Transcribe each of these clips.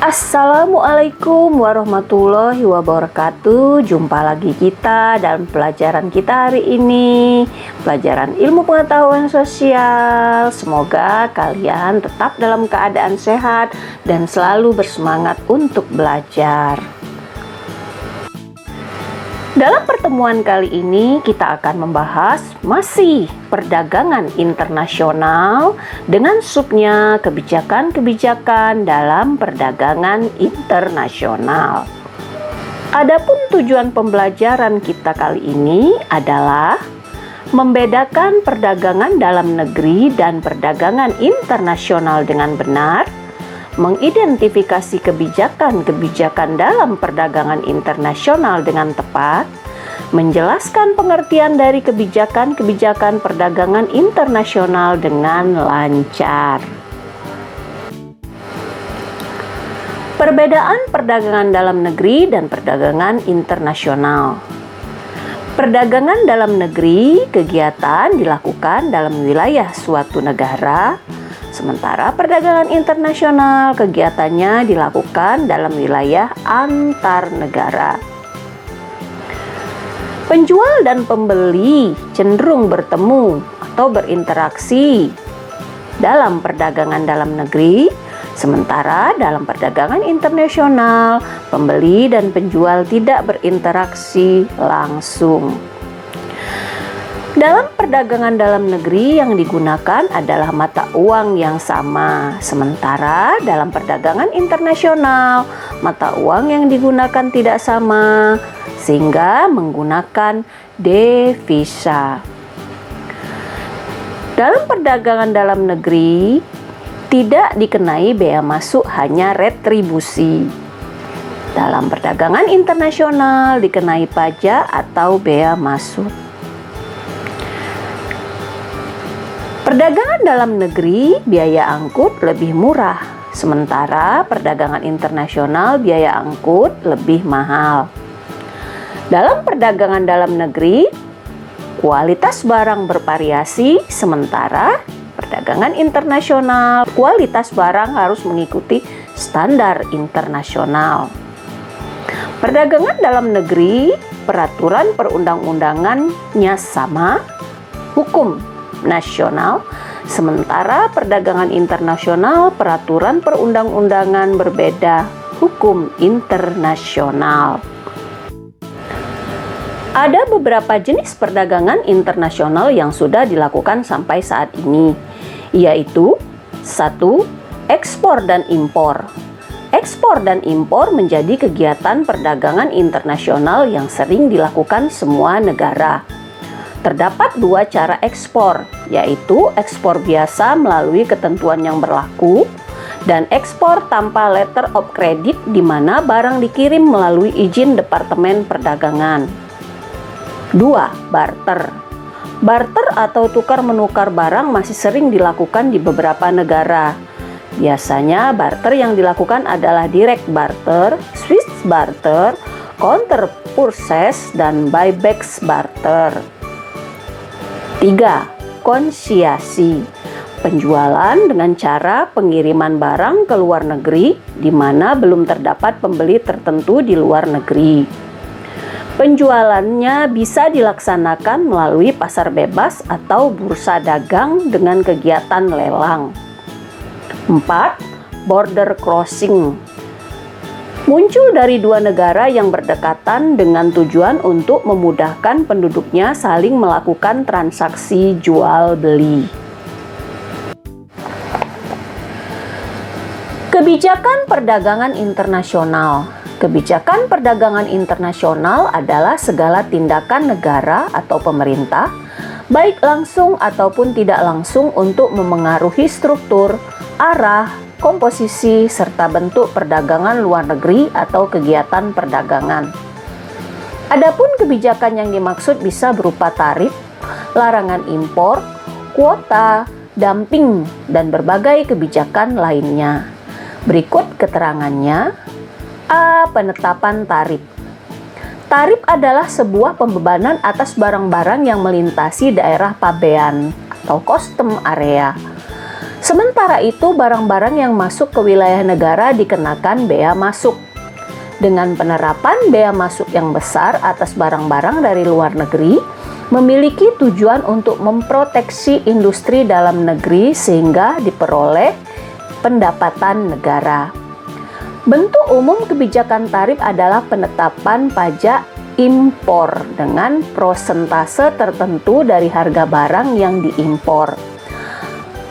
Assalamualaikum warahmatullahi wabarakatuh. Jumpa lagi kita dalam pelajaran kita hari ini, pelajaran ilmu pengetahuan sosial. Semoga kalian tetap dalam keadaan sehat dan selalu bersemangat untuk belajar. Dalam pertemuan kali ini kita akan membahas masih perdagangan internasional dengan subnya kebijakan-kebijakan dalam perdagangan internasional. Adapun tujuan pembelajaran kita kali ini adalah membedakan perdagangan dalam negeri dan perdagangan internasional dengan benar, mengidentifikasi kebijakan-kebijakan dalam perdagangan internasional dengan tepat, menjelaskan pengertian dari kebijakan-kebijakan perdagangan internasional dengan lancar. Perbedaan perdagangan dalam negeri dan perdagangan internasional. Perdagangan dalam negeri, kegiatan dilakukan dalam wilayah suatu negara. Sementara perdagangan internasional kegiatannya dilakukan dalam wilayah antar negara. Penjual dan pembeli cenderung bertemu atau berinteraksi dalam perdagangan dalam negeri, sementara dalam perdagangan internasional pembeli dan penjual tidak berinteraksi langsung. Dalam perdagangan dalam negeri yang digunakan adalah mata uang yang sama, sementara dalam perdagangan internasional mata uang yang digunakan tidak sama, sehingga menggunakan devisa. Dalam perdagangan dalam negeri tidak dikenai bea masuk, hanya retribusi. Dalam perdagangan internasional dikenai pajak atau bea masuk. Perdagangan dalam negeri biaya angkut lebih murah, sementara perdagangan internasional biaya angkut lebih mahal. Dalam perdagangan dalam negeri, kualitas barang bervariasi, sementara perdagangan internasional kualitas barang harus mengikuti standar internasional. Perdagangan dalam negeri, peraturan perundang-undangannya sama, hukum nasional, sementara perdagangan internasional peraturan perundang-undangan berbeda, hukum internasional. Ada beberapa jenis perdagangan internasional yang sudah dilakukan sampai saat ini, yaitu 1. Ekspor dan impor. Ekspor dan impor menjadi kegiatan perdagangan internasional yang sering dilakukan semua negara. Terdapat dua cara ekspor, yaitu ekspor biasa melalui ketentuan yang berlaku dan ekspor tanpa letter of credit, di mana barang dikirim melalui izin Departemen Perdagangan. 2. Barter. Barter atau tukar-menukar barang masih sering dilakukan di beberapa negara. Biasanya barter yang dilakukan adalah direct barter, switch barter, counter purchase, dan buyback barter. 3. Konsiasi. Penjualan dengan cara pengiriman barang ke luar negeri di mana belum terdapat pembeli tertentu di luar negeri. Penjualannya bisa dilaksanakan melalui pasar bebas atau bursa dagang dengan kegiatan lelang. 4. Border crossing. Muncul dari dua negara yang berdekatan dengan tujuan untuk memudahkan penduduknya saling melakukan transaksi jual-beli. Kebijakan perdagangan internasional. Kebijakan perdagangan internasional adalah segala tindakan negara atau pemerintah, baik langsung ataupun tidak langsung, untuk memengaruhi struktur, arah, komposisi, serta bentuk perdagangan luar negeri atau kegiatan perdagangan. Adapun kebijakan yang dimaksud bisa berupa tarif, larangan impor, kuota, dumping, dan berbagai kebijakan lainnya. Berikut keterangannya. A. Penetapan tarif. Tarif adalah sebuah pembebanan atas barang-barang yang melintasi daerah pabean atau custom area. Sementara itu, barang-barang yang masuk ke wilayah negara dikenakan bea masuk. Dengan penerapan bea masuk yang besar atas barang-barang dari luar negeri, memiliki tujuan untuk memproteksi industri dalam negeri sehingga diperoleh pendapatan negara. Bentuk umum kebijakan tarif adalah penetapan pajak impor dengan prosentase tertentu dari harga barang yang diimpor.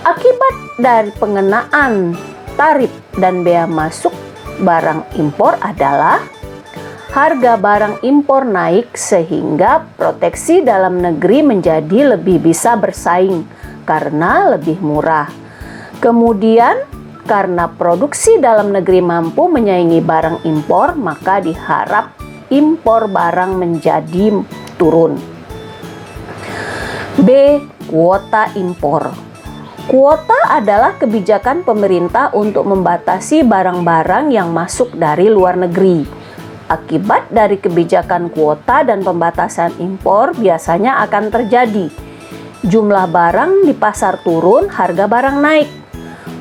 Akibat dari pengenaan tarif dan bea masuk barang impor adalah harga barang impor naik sehingga proteksi dalam negeri menjadi lebih bisa bersaing karena lebih murah. Kemudian, karena produksi dalam negeri mampu menyaingi barang impor, maka diharap impor barang menjadi turun. B. Kuota impor. Kuota adalah kebijakan pemerintah untuk membatasi barang-barang yang masuk dari luar negeri. Akibat dari kebijakan kuota dan pembatasan impor biasanya akan terjadi jumlah barang di pasar turun, harga barang naik,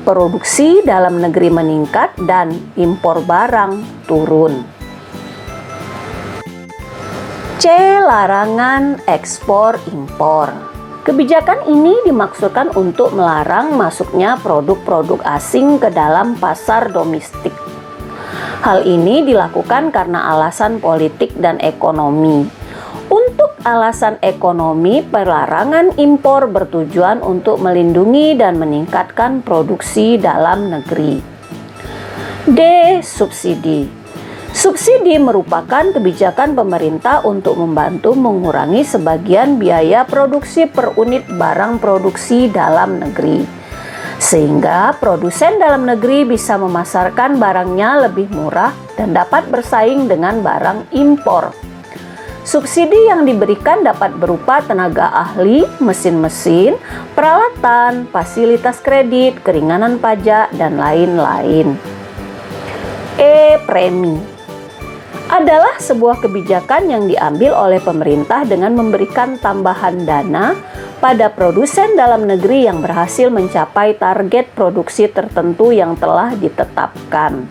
produksi dalam negeri meningkat, dan impor barang turun. C. Larangan ekspor impor. Kebijakan ini dimaksudkan untuk melarang masuknya produk-produk asing ke dalam pasar domestik. Hal ini dilakukan karena alasan politik dan ekonomi. Untuk alasan ekonomi, pelarangan impor bertujuan untuk melindungi dan meningkatkan produksi dalam negeri. D. Subsidi. Subsidi merupakan kebijakan pemerintah untuk membantu mengurangi sebagian biaya produksi per unit barang produksi dalam negeri, sehingga produsen dalam negeri bisa memasarkan barangnya lebih murah dan dapat bersaing dengan barang impor. Subsidi yang diberikan dapat berupa tenaga ahli, mesin-mesin, peralatan, fasilitas kredit, keringanan pajak, dan lain-lain. E. Premi adalah sebuah kebijakan yang diambil oleh pemerintah dengan memberikan tambahan dana pada produsen dalam negeri yang berhasil mencapai target produksi tertentu yang telah ditetapkan.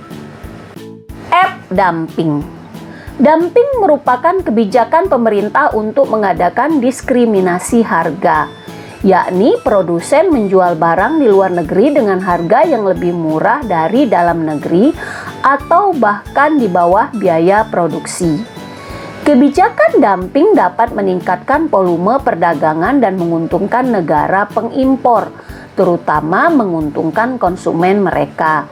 F. Dumping. Dumping merupakan kebijakan pemerintah untuk mengadakan diskriminasi harga, yakni produsen menjual barang di luar negeri dengan harga yang lebih murah dari dalam negeri atau bahkan di bawah biaya produksi. Kebijakan dumping dapat meningkatkan volume perdagangan dan menguntungkan negara pengimpor, terutama menguntungkan konsumen mereka.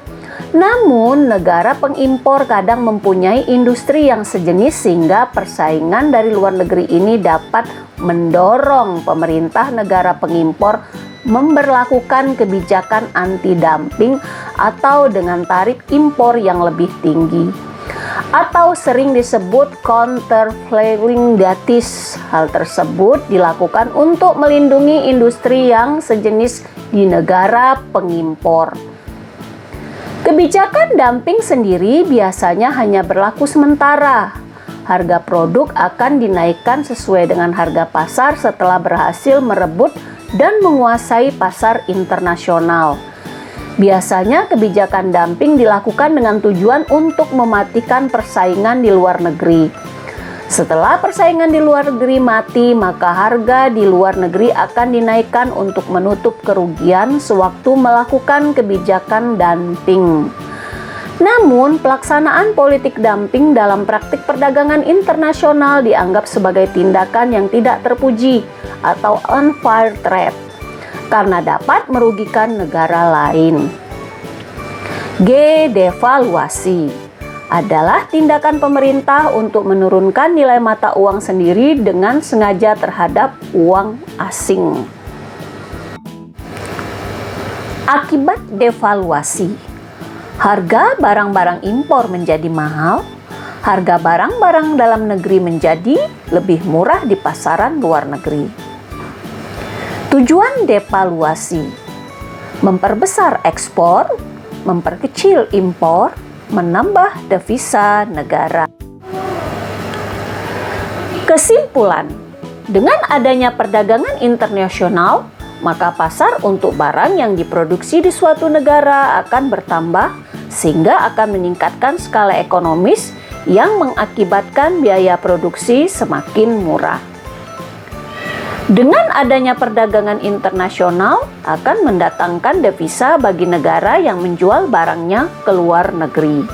Namun, negara pengimpor kadang mempunyai industri yang sejenis sehingga persaingan dari luar negeri ini dapat mendorong pemerintah negara pengimpor memberlakukan kebijakan anti-dumping atau dengan tarif impor yang lebih tinggi, atau sering disebut countervailing duties. Hal tersebut dilakukan untuk melindungi industri yang sejenis di negara pengimpor. Kebijakan dumping sendiri biasanya hanya berlaku sementara. Harga produk akan dinaikkan sesuai dengan harga pasar setelah berhasil merebut dan menguasai pasar internasional. Biasanya kebijakan dumping dilakukan dengan tujuan untuk mematikan persaingan di luar negeri. Setelah persaingan di luar negeri mati, maka harga di luar negeri akan dinaikkan untuk menutup kerugian sewaktu melakukan kebijakan dumping. Namun, pelaksanaan politik dumping dalam praktik perdagangan internasional dianggap sebagai tindakan yang tidak terpuji atau unfair trade karena dapat merugikan negara lain. G. Devaluasi adalah tindakan pemerintah untuk menurunkan nilai mata uang sendiri dengan sengaja terhadap uang asing. Akibat devaluasi, harga barang-barang impor menjadi mahal, harga barang-barang dalam negeri menjadi lebih murah di pasaran luar negeri. Tujuan devaluasi: memperbesar ekspor, memperkecil impor, menambah devisa negara. Kesimpulan, dengan adanya perdagangan internasional, maka pasar untuk barang yang diproduksi di suatu negara akan bertambah sehingga akan meningkatkan skala ekonomis yang mengakibatkan biaya produksi semakin murah. Dengan adanya perdagangan internasional akan mendatangkan devisa bagi negara yang menjual barangnya ke luar negeri.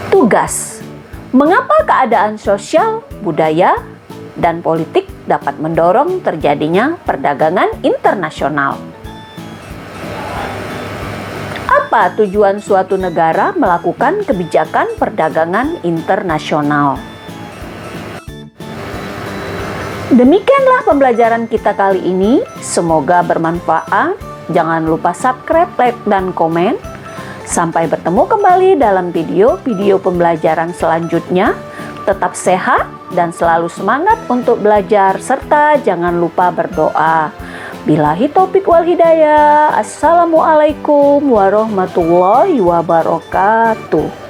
Tugas: mengapa keadaan sosial, budaya, dan politik dapat mendorong terjadinya perdagangan internasional? Apa tujuan suatu negara melakukan kebijakan perdagangan internasional? Demikianlah pembelajaran kita kali ini. Semoga bermanfaat. Jangan lupa subscribe, like, dan komen. Sampai bertemu kembali dalam video-video pembelajaran selanjutnya. Tetap sehat dan selalu semangat untuk belajar, serta jangan lupa berdoa. Billahi taufiq wal hidayah. Assalamualaikum warahmatullahi wabarakatuh.